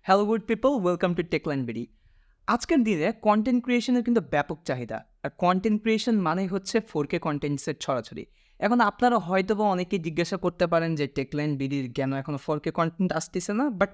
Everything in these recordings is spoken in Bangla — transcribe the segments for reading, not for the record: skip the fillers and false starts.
Hello good people, welcome to techlandbd। আজকের দিনে কন্টেন্ট ক্রিয়েশনের কিন্তু ব্যাপক চাহিদা। আর কন্টেন্ট ক্রিয়েশন মানেই হচ্ছে 4K কন্টেন্টসের ছড়াছড়ি। এখন আপনারা হয়তোবা অনেকেই জিজ্ঞাসা করতে পারেন যে techlandbdর কেন এখনো 4K কন্টেন্ট আসতেছে না, বাট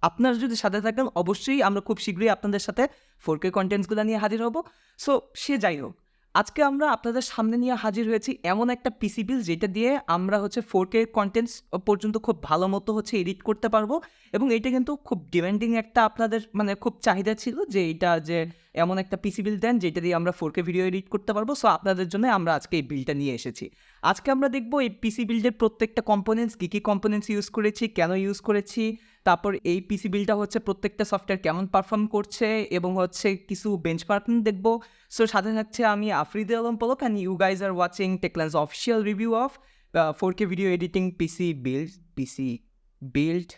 আপনারা যদি সাথে থাকেন অবশ্যই আমরা খুব শীঘ্রই আপনাদের সাথে 4K কন্টেন্টসগুলো নিয়ে হাজির হব। সো সে যাই হোক, আজকে আমরা আপনাদের সামনে নিয়ে হাজির হয়েছি এমন একটা পিসি বিল যেটা দিয়ে আমরা হচ্ছে 4K কন্টেন্টস পর্যন্ত খুব ভালো মতো হচ্ছে এডিট করতে পারবো। এবং এটা কিন্তু খুব ডিমান্ডিং একটা আপনাদের খুব চাহিদা ছিল যে এইটা যে এমন একটা পিসি বিল দেন যেটা দিয়ে আমরা 4K ভিডিও এডিট করতে পারবো। সো আপনাদের জন্য আমরা আজকে এই বিলটা নিয়ে এসেছি। আজকে আমরা দেখবো এই পিসি বিল্ডের প্রত্যেকটা কম্পোনেন্টস, কী কী কম্পোনেন্টস ইউজ করেছি, কেন ইউজ করেছি, তারপর এই পিসি বিলটা হচ্ছে প্রত্যেকটা সফটওয়্যার কেমন পারফর্ম করছে এবং হচ্ছে কিছু বেঞ্চমার্কিং দেখবো। সো সাথে থাকছে আমি Afridi Alam Palak, and you guys are watching techland's official review of 4K video editing PC build.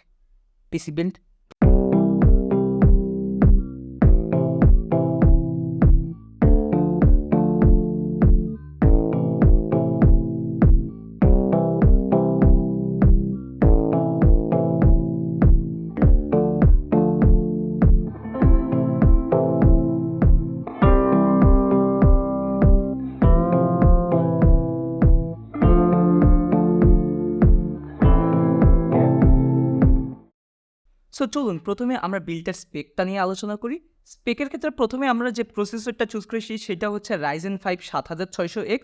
So চলুন প্রথমে আমরা বিল্ডটার স্পেকটা নিয়ে আলোচনা করি। স্পেকের ক্ষেত্রে প্রথমে আমরা যে প্রসেসরটা চুজ করেছি সেটা হচ্ছে Ryzen 5 7600X।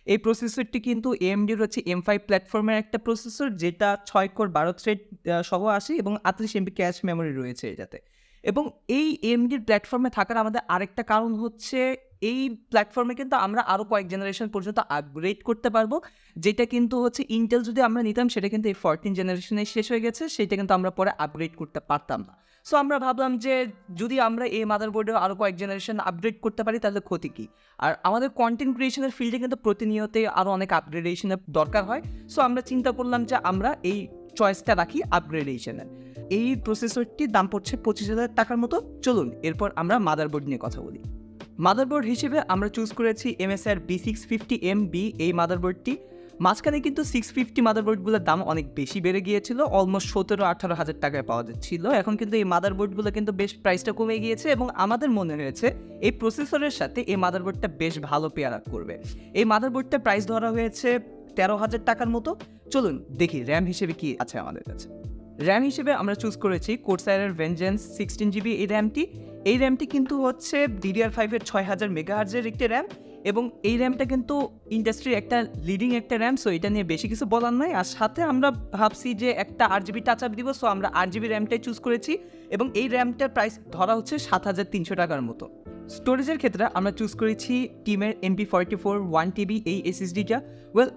এই প্রসেসরটি কিন্তু AMDর হচ্ছে M5 প্ল্যাটফর্মের একটা প্রসেসর, যেটা 6 কোর 12 থ্রেড সহ আসে এবং 38 MB ক্যাশ মেমোরি রয়েছে এটাতে। এবং এই AMDর প্ল্যাটফর্মে থাকার আমাদের আরেকটা কারণ হচ্ছে এই প্ল্যাটফর্মে কিন্তু আমরা আরও কয়েক জেনারেশন পর্যন্ত আপগ্রেড করতে পারবো, যেটা কিন্তু হচ্ছে ইন্টেল যদি আমরা নিতাম সেটা কিন্তু এই 14 জেনারেশনে শেষ হয়ে গেছে, সেটা কিন্তু আমরা পরে আপগ্রেড করতে পারতাম না। সো আমরা ভাবলাম যে যদি আমরা এই মাদারবোর্ডেও আরও কয়েক জেনারেশন আপগ্রেড করতে পারি তাহলে ক্ষতি কী। আর আমাদের কন্টেন্ট ক্রিয়েশনের ফিল্ডে কিন্তু প্রতিনিয়তই আরও অনেক আপগ্রেডেশনের দরকার হয়। সো আমরা চিন্তা করলাম যে আমরা এই চয়েসটা রাখি আপগ্রেডেশনের। এই প্রসেসরটির দাম পড়ছে 25,000 টাকার মতো। চলুন এরপর আমরা মাদারবোর্ড নিয়ে কথা বলি। মাদারবোর্ড হিসেবে আমরা চুজ করেছি MSI B650 M-B এই মাদারবোর্ডটি। মাঝখানে কিন্তু 650 মাদারবোর্ডগুলোর দাম অনেক বেশি বেড়ে গিয়েছিল, অলমোস্ট 17-18 হাজার টাকায় পাওয়া যাচ্ছিল। এখন কিন্তু এই মাদারবোর্ডগুলো কিন্তু বেশ প্রাইসটা কমে গিয়েছে এবং আমাদের মনে হয়েছে এই প্রসেসরের সাথে এই মাদারবোর্ডটা বেশ ভালো পেয়ার আপ করবে। এই মাদারবোর্ডটার প্রাইস ধরা হয়েছে 13,000 টাকার মতো। চলুন দেখি র্যাম হিসেবে কি আছে আমাদের কাছে। র্যাম হিসেবে আমরা চুজ করেছি Corsair Vengeance 16GB এই র্যামটি। এই র্যামটি কিন্তু হচ্ছে DDR5 এর 6000 মেগাহার্জের একটি র্যাম এবং এই র্যামটা কিন্তু ইন্ডাস্ট্রির একটা লিডিং একটা র্যাম। সো এটা নিয়ে বেশি কিছু বলার নাই। আর সাথে আমরা ভাবছি যে একটা 8GB টাচ আপ দিব, সো আমরা 8GB র্যামটাই চুজ করেছি এবং এই র্যামটার প্রাইস ধরা হচ্ছে 7,300 টাকার মতো। স্টোরেজের ক্ষেত্রে আমরা চুজ করেছি টিমের MP44 1TB এই SSDটা।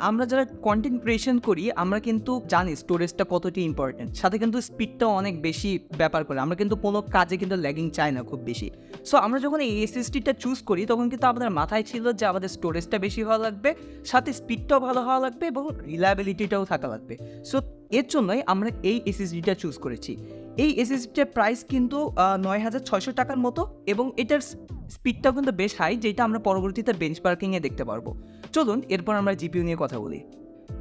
আমরা যারা কন্টেন্ট ক্রিয়েশন করি আমরা কিন্তু জানি স্টোরেজটা কতটি ইম্পর্টেন্ট, সাথে কিন্তু স্পিডটাও অনেক বেশি ব্যাপার করে। আমরা কিন্তু কোনো কাজে কিন্তু ল্যাগিং চাই না খুব বেশি। সো আমরা যখন এই SSDটা চুজ করি তখন কিন্তু আমাদের মাথায় ছিল যে আমাদের স্টোরেজটা বেশি হওয়া লাগবে, সাথে স্পিডটাও ভালো হওয়া লাগবে এবং রিলায়েবিলিটিটাও থাকা লাগবে। সো এর জন্যই আমরা এই SSDটা চুজ করেছি। এই SSDটার প্রাইস কিন্তু 9,600 টাকার মতো এবং এটার স্পিডটাও কিন্তু বেশ হাই, যেটা আমরা পরবর্তীতে বেঞ্চমার্কিংয়ে দেখতে পারবো। চলুন এরপর আমরা জিপিইউ নিয়ে কথা বলি।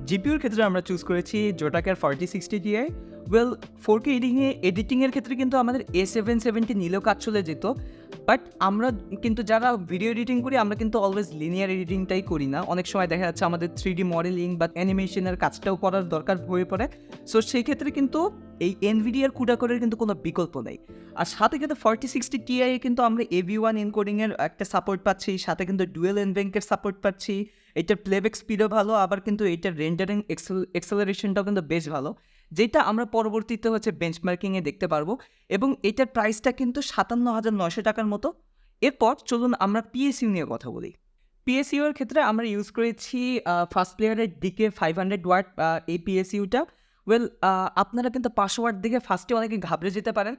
জিপিইউর ক্ষেত্রে আমরা চুজ করেছি Zotac 4060 Ti। 4K এডিটিংয়ের ক্ষেত্রে কিন্তু আমাদের A770 নিলেও কাজ চলে যেত, বাট আমরা কিন্তু যারা ভিডিও এডিটিং করি আমরা কিন্তু অলওয়েজ লিনিয়ার এডিটিংটাই করি না। অনেক সময় দেখা যাচ্ছে আমাদের 3D মডেলিং বা অ্যানিমেশনের কাজটাও করার দরকার হয়ে পড়ে। সো সেই ক্ষেত্রে কিন্তু এই NVIDIAর কুডা কোডের কিন্তু কোনো বিকল্প নেই। আর সাথে কিন্তু 4060 Ti কিন্তু আমরা AV1 এনকোডিংয়ের একটা সাপোর্ট পাচ্ছি, সাথে কিন্তু ডুয়েল এনব্যাঙ্কের সাপোর্ট পাচ্ছি। এটার প্লেব্যাক স্পিডও ভালো, আবার কিন্তু এটার রেন্ডারিং এক্সেলারেশনটাও কিন্তু বেশ ভালো, যেটা আমরা পরবর্তীতে হচ্ছে বেঞ্চমার্কিংয়ে দেখতে পারবো। এবং এটার প্রাইসটা কিন্তু 57,900 টাকার মতো। এরপর চলুন আমরা PSU নিয়ে কথা বলি। PSU এর ক্ষেত্রে আমরা ইউজ করেছি ফার্স্ট প্লেয়ারের DK 500 ওয়াট এই PSUটা। আপনারা কিন্তু 500 ওয়াট দেখে ফার্স্টে অনেকে ঘাবড়ে যেতে পারেন।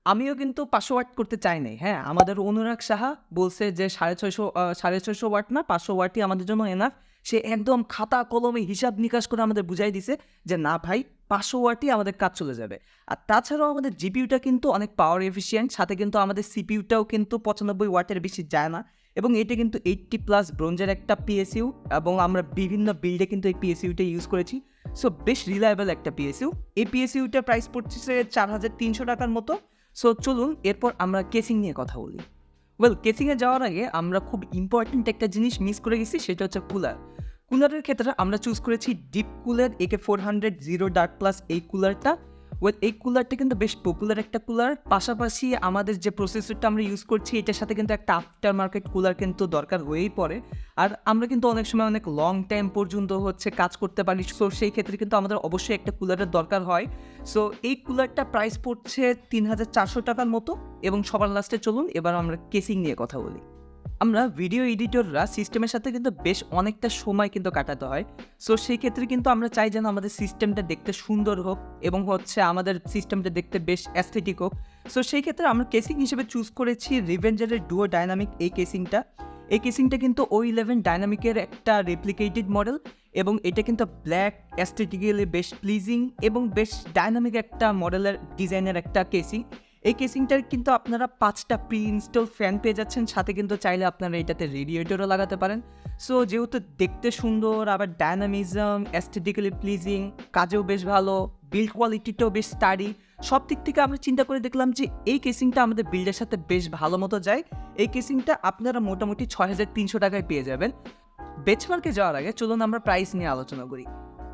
আমিও কিন্তু 500 ওয়াট করতে চাই নাই। হ্যাঁ, আমাদের অনুরাগ সাহা বলছে যে 650 ওয়াট না 500 ওয়াটই আমাদের জন্য এনাফ। সে একদম খাতা কলমে হিসাব নিকাশ করে আমাদের বুঝাই দিছে যে না ভাই 500 ওয়াটই আমাদের কাজ চলে যাবে। আর তাছাড়াও আমাদের জিপিইউটা কিন্তু অনেক পাওয়ার এফিশিয়েন্ট, সাথে কিন্তু আমাদের সিপিইউটাও কিন্তু 95 ওয়াটের বেশি যায় না এবং এটা কিন্তু 80+ ব্রোঞ্জের একটা পিএসইউ, এবং আমরা বিভিন্ন বিল্ডে কিন্তু এই পিএসইউটা ইউজ করেছি। সো বেশ রিলায়েবল একটা পিএসইউ। এই পিএসইউটার প্রাইস পড়ছে 4300 টাকার মতো। সো চলুন এরপর আমরা কেসিং নিয়ে কথা বলি। কেসিংয়ে যাওয়ার আগে আমরা খুব ইম্পর্ট্যান্ট একটা জিনিস মিস করে গেছি, সেটা হচ্ছে কুলার। কুলারের ক্ষেত্রে আমরা চুজ করেছি deep cooler AK400 zero dark plus এই কুলারটা। এই কুলারটা কিন্তু বেশ পপুলার একটা কুলার। পাশাপাশি আমাদের যে প্রসেসরটা আমরা ইউজ করছি এটার সাথে কিন্তু একটা আফটার মার্কেট কুলার কিন্তু দরকার হয়েই পড়ে। আর আমরা কিন্তু অনেক সময় অনেক লং টাইম পর্যন্ত কাজ করতে পারি। সো সেই ক্ষেত্রে কিন্তু আমাদের অবশ্যই একটা কুলারের দরকার হয়। সো এই কুলারটা প্রাইস পড়ছে 3400 টাকার মতো। এবং সবার লাস্টে চলুন এবার আমরা কেসিং নিয়ে কথা বলি। আমরা ভিডিও এডিটররা সিস্টেমের সাথে কিন্তু বেশ অনেকটা সময় কিন্তু কাটাতে হয়। সো সেই ক্ষেত্রে কিন্তু আমরা চাই যেন আমাদের সিস্টেমটা দেখতে সুন্দর হোক এবং আমাদের সিস্টেমটা দেখতে বেশ অ্যাস্থেটিক হোক। সো সেই ক্ষেত্রে আমরা কেসিং হিসেবে চুজ করেছি রিভেঞ্জারের ডুও ডাইনামিক এই কেসিংটা। এই কেসিংটা কিন্তু O11 ডাইনামিকের একটা রেপ্লিকেটেড মডেল, এবং এটা কিন্তু ব্ল্যাক, অ্যাস্থেটিক্যালি বেশ প্লিজিং এবং বেশ ডাইনামিক একটা মডেলের ডিজাইনের একটা কেসিং। এই কেসিংটার কিন্তু আপনারা 5টা প্রি ইনস্টল ফ্যান পেয়ে যাচ্ছেন, সাথে কিন্তু চাইলে আপনারা এটাতে রেডিয়েটরও লাগাতে পারেন। সো যেহেতু দেখতে সুন্দর, আবার ডায়নামিজম, অ্যাস্থেটিক্যালি প্লিজিং, কাজেও বেশ ভালো, বিল্ড কোয়ালিটিটাও বেশ স্টাডি, সব দিক থেকে আমরা চিন্তা করে দেখলাম যে এই কেসিংটা আমাদের বিল্ডের সাথে বেশ ভালো মতো যায়। এই কেসিংটা আপনারা মোটামুটি 6300 টাকায় পেয়ে যাবেন। বেঞ্চমার্কে যাওয়ার আগে চলুন আমরা প্রাইস নিয়ে আলোচনা করি।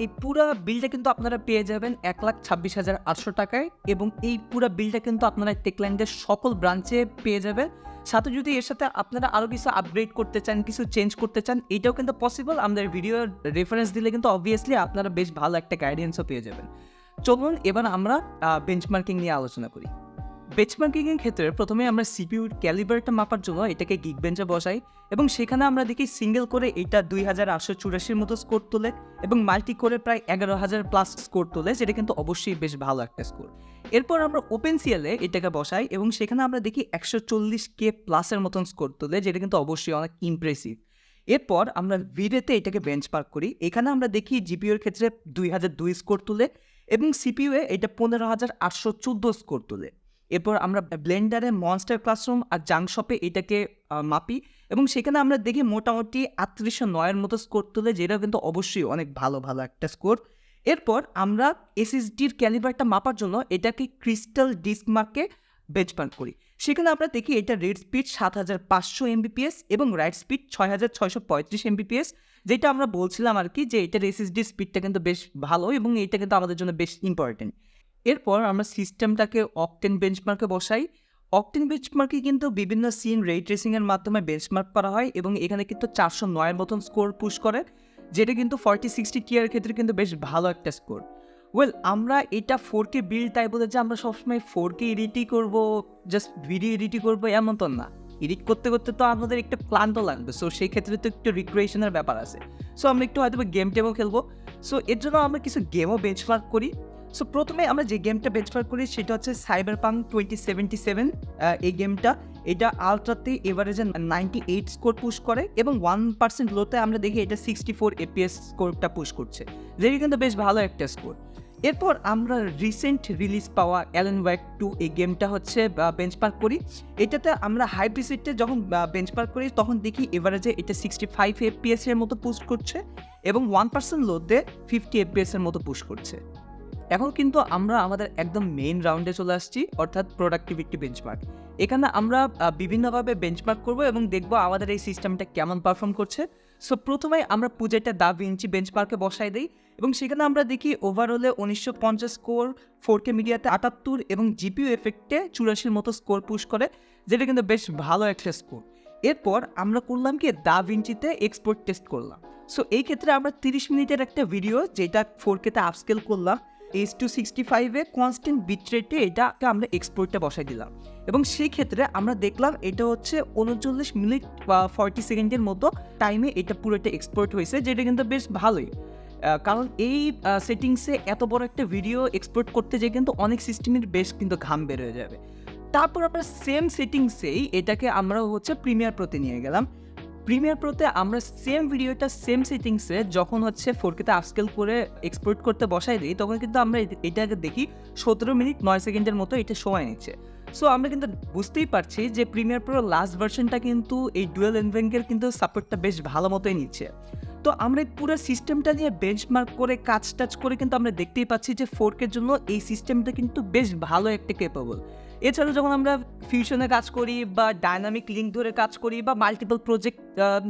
এই পুরো বিলটা কিন্তু আপনারা পেয়ে যাবেন 1,26,800 টাকায়, এবং এই পুরো বিলটা কিন্তু আপনারা টেকল্যান্ডের সকল ব্রাঞ্চে পেয়ে যাবেন। সাথে যদি এর সাথে আপনারা আরও কিছু আপগ্রেড করতে চান, কিছু চেঞ্জ করতে চান, এটাও কিন্তু পসিবল। আমাদের ভিডিওর রেফারেন্স দিলে কিন্তু অবভিয়াসলি আপনারা বেশ ভালো একটা গাইডেন্সও পেয়ে যাবেন। চলুন এবার আমরা বেঞ্চমার্কিং নিয়ে আলোচনা করি। বেঞ্চমার্কিংয়ের ক্ষেত্রে প্রথমে আমরা সিপিইউর ক্যালিবারটা মাপার জন্য এটাকে গিগ বেঞ্চে বসাই, এবং সেখানে আমরা দেখি সিঙ্গেল করে এটা 2884 মতো স্কোর তোলে, এবং মাল্টি করে প্রায় 11,000+ স্কোর তোলে, যেটা কিন্তু অবশ্যই বেশ ভালো একটা স্কোর। এরপর আমরা ওপেন সিএলে এটাকে বসাই, এবং সেখানে আমরা দেখি 140K+ মতন স্কোর তোলে, যেটা কিন্তু অবশ্যই অনেক ইমপ্রেসিভ। এরপর আমরা ভিডেতে এটাকে বেঞ্চমার্ক করি। এখানে আমরা দেখি জিপিইউর ক্ষেত্রে 2002 স্কোর তোলে, এবং সিপিইউয়ে এটা 15,814 স্কোর তোলে। এরপর আমরা ব্লেন্ডারে মনস্টার ক্লাসরুম আর জাংশপে এটাকে মাপি, এবং সেখানে আমরা দেখি মোটামুটি 3809 মতো স্কোর তোলে, যেটা কিন্তু অবশ্যই অনেক ভালো একটা স্কোর। এরপর আমরা এসএসডির ক্যালিবারটা মাপার জন্য এটাকে ক্রিস্টাল ডিস্ক মার্কে বেঞ্চমার্ক করি। সেখানে আমরা দেখি এটা রিড স্পিড 7500 Mbps এবং রাইট স্পিড 6635 Mbps, যেটা আমরা বলছিলাম আর কি যে এটার এসএসডি স্পিডটা কিন্তু বেশ ভালো, এবং এটা কিন্তু আমাদের জন্য বেশ ইম্পর্টেন্ট। এরপর আমরা সিস্টেমটাকে অকটেন বেঞ্চমার্কে বসাই। অকটেন বেঞ্চমার্কে কিন্তু বিভিন্ন সিন রে ট্রেসিংয়ের মাধ্যমে বেঞ্চমার্ক করা হয়, এবং এখানে কিন্তু 409 মতন স্কোর পুশ করে, যেটা কিন্তু 4060 টিয়ার ক্ষেত্রে কিন্তু বেশ ভালো একটা স্কোর। আমরা এটা 4K বিল্ড, তাই বলে যে আমরা সবসময় 4K এডিটই করবো, জাস্ট ভিডিও এডিটই করবো এমন তো না। এডিট করতে করতে তো আমাদের একটা ক্লান্ত লাগবে, সো সেই ক্ষেত্রে তো একটু রিক্রিয়েশনের ব্যাপার আছে। সো আমরা একটু হয়তো গেম টেমও খেলবো, সো এর জন্য আমরা কিছু গেমও বেঞ্চমার্ক করি। সো প্রথমে আমরা যে গেমটা বেঞ্চমার্ক করি সেটা হচ্ছে সাইবারপাঙ্ক 2077। এই গেমটা এটা আলট্রাতে এভারেজে 98 স্কোর পুশ করে, এবং 1% লোতে আমরা দেখি এটা 64 FPS স্কোরটা পুশ করছে, যেটা কিন্তু বেশ ভালো একটা স্কোর। এরপর আমরা রিসেন্ট রিলিজ পাওয়া অ্যালেন ওয়েক 2 এই গেমটা বেঞ্চমার্ক করি। এটাতে আমরা হাই প্রিসেটে যখন বেঞ্চমার্ক করি তখন দেখি এভারেজে এটা 65 FPS এর মতো পুশ করছে, এবং 1% লোতে 50 FPS এর মতো পুশ করছে। এখন কিন্তু আমরা আমাদের একদম মেইন রাউন্ডে চলে আসছি, অর্থাৎ প্রোডাক্টিভিটি বেঞ্চমার্ক। এখানে আমরা বিভিন্নভাবে বেঞ্চমার্ক করব এবং দেখব আমাদের এই সিস্টেমটা কেমন পারফর্ম করছে। সো প্রথমে আমরা পুজোটা দা ভিঞ্চি বেঞ্চমার্কে বসাই দিই, এবং সেখানে আমরা দেখি ওভারঅলে 1950 স্কোর, 4K মিডিয়াতে 78 এবং জিপিইউ এফেক্টে 84 মতো স্কোর পুশ করে, যেটা কিন্তু বেশ ভালো একটা স্কোর। এরপর আমরা করলাম কি দা ভিঞ্চিতে এক্সপোর্ট টেস্ট করলাম। সো এই ক্ষেত্রে আমরা 30 মিনিটের একটা ভিডিও যেটা 4Kতে আপস্কেল করলাম, H265 কনস্ট্যান্ট বিট রেটে এটাকে আমরা এক্সপোর্টে বসাই দিলাম, এবং সেই ক্ষেত্রে আমরা দেখলাম এটা 39 মিনিট বা 40 সেকেন্ডের মতো টাইমে এটা পুরোটা এক্সপোর্ট হয়েছে, যেটা কিন্তু বেশ ভালোই। কারণ এই সেটিংসে এত বড় একটা ভিডিও এক্সপোর্ট করতে যেয়ে কিন্তু অনেক সিস্টেমের বেশ কিন্তু ঘাম বের হয়ে যাবে। তারপর আমরা সেম সেটিংসেই এটাকে আমরা প্রিমিয়ার প্রোতে নিয়ে গেলাম। প্রিমিয়ার প্রোতে আমরা সেম ভিডিওটা সেম সেটিংসে যখন 4Kতে আপস্কেল করে এক্সপোর্ট করতে বসাই দিই, তখন কিন্তু আমরা এটাকে দেখি 17 মিনিট 9 সেকেন্ডের মতো এটা সময় নিচ্ছে। সো আমরা কিন্তু বুঝতেই পারছি যে প্রিমিয়ার প্রো লাস্ট ভার্সনটা কিন্তু এই ডুয়েল এনভেঙ্কের কিন্তু সাপোর্টটা বেশ ভালো মতোই নিচ্ছে। তো আমরা এই পুরো সিস্টেমটা নিয়ে বেঞ্চমার্ক করে কাজ টাজ করে কিন্তু আমরা দেখতেই পাচ্ছি যে 4K এর জন্য এই সিস্টেমটা কিন্তু বেশ ভালো একটা ক্যাপেবল। এছাড়াও যখন আমরা ফিউশনে কাজ করি বা ডায়নামিক লিঙ্ক ধরে কাজ করি বা মাল্টিপল প্রজেক্ট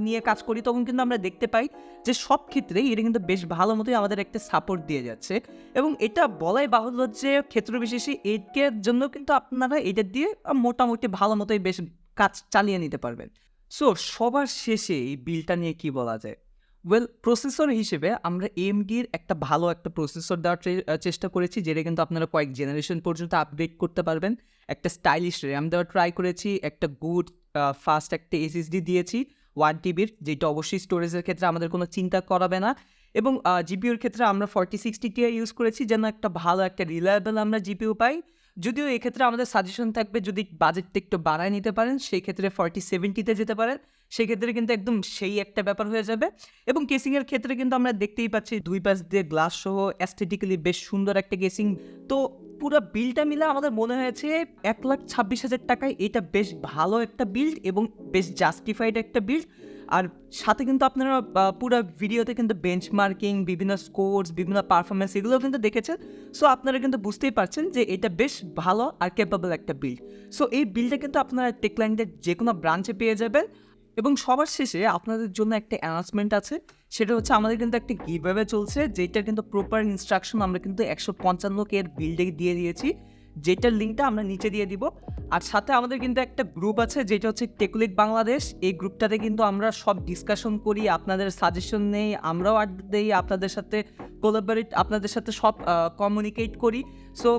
নিয়ে কাজ করি, তখন কিন্তু আমরা দেখতে পাই যে সব ক্ষেত্রেই এটা কিন্তু বেশ ভালো মতোই আমাদের একটা সাপোর্ট দিয়ে যাচ্ছে। এবং এটা বলাই বাহুল্য যে ক্ষেত্র বিশেষে 8K এর জন্য কিন্তু আপনারা এটা দিয়ে মোটামুটি ভালো মতোই বেশ কাজ চালিয়ে নিতে পারবেন। সো সবার শেষে এই বিলটা নিয়ে কি বলা যায়? ওয়েল, প্রসেসর হিসেবে আমরা AMD-র একটা ভালো একটা প্রসেসর দেওয়ার চেষ্টা করেছি, যেটা কিন্তু আপনারা কয়েক জেনারেশন পর্যন্ত আপগ্রেড করতে পারবেন। একটা স্টাইলিশ র্যাম দেওয়ার ট্রাই করেছি, একটা গুড ফাস্ট একটা SSD দিয়েছি 1 TB, যেটা অবশ্যই স্টোরেজের ক্ষেত্রে আমাদের কোনো চিন্তা করাবে না। এবং GPUর ক্ষেত্রে আমরা 4060 Ti ইউজ করেছি, যেন একটা ভালো একটা রিলায়েবল আমরা GPU পাই। যদিও এক্ষেত্রে আমাদের সাজেশন থাকবে, যদি বাজেটটা একটু বাড়ায় নিতে পারেন সেই ক্ষেত্রে 4070-তে যেতে পারেন, সেক্ষেত্রে কিন্তু একদম সেই একটা ব্যাপার হয়ে যাবে। এবং কেসিংয়ের ক্ষেত্রে কিন্তু আমরা দেখতেই পাচ্ছি 2 পাশ দিয়ে গ্লাস সহ অ্যাস্থেটিক্যালি বেশ সুন্দর একটা কেসিং। তো পুরো বিলটা মিলে আমাদের মনে হয়েছে 1,26,000 টাকায় এটা বেশ ভালো একটা বিল্ড এবং বেশ জাস্টিফাইড একটা বিল্ড। আর সাথে কিন্তু আপনারা পুরো ভিডিওতে কিন্তু বেঞ্চমার্কিং, বিভিন্ন স্কোরস, বিভিন্ন পারফরমেন্স এগুলোও কিন্তু দেখেছেন। সো আপনারা কিন্তু বুঝতেই পারছেন যে এটা বেশ ভালো আর ক্যাপেবল একটা বিল্ড। সো এই বিল্ডটা কিন্তু আপনারা টেকল্যান্ডের যে কোনো ব্রাঞ্চে পেয়ে যাবেন। এবং সবার শেষে আপনাদের জন্য একটা অ্যানাউন্সমেন্ট আছে, সেটা হচ্ছে আমাদের কিন্তু একটা গিভঅ্যাওয়ে চলছে, যেটা কিন্তু প্রপার ইনস্ট্রাকশন আমরা কিন্তু 155K এর বিল্ডে দিয়ে দিয়েছি, যেটার লিঙ্কটা আমরা নিচে দিয়ে দিব। আর সাথে আমাদের কিন্তু একটা গ্রুপ আছে, যেটা হচ্ছে টেকলিক বাংলাদেশ। এই গ্রুপটাতে কিন্তু আমরা সব ডিসকাশন করি, আপনাদের সাজেশন নেই, আমরাও আড্ডা দিই, আপনাদের সাথে কোলাবোরেট, আপনাদের সাথে সব কমিউনিকেট করি। সো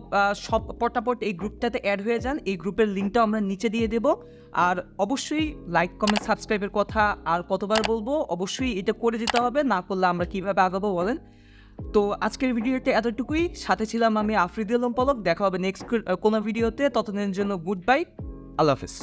সব পটাপট এই গ্রুপটাতে অ্যাড হয়ে যান। এই গ্রুপের লিঙ্কটা আমরা নিচে দিয়ে দেবো। আর অবশ্যই লাইক, কমেন্ট, সাবস্ক্রাইবের কথা আর কতবার বলবো, অবশ্যই এটা করে দিতে হবে, না করলে আমরা কীভাবে আগাবো বলেন। তো আজকের ভিডিওতে এতটুকুই। সাথে ছিলাম আমি আফ্রিদুল পলক। দেখা হবে নেক্সট কোনো ভিডিওতে। ততদিনের জন্য গুড বাই, আল্লাহ হাফিজ।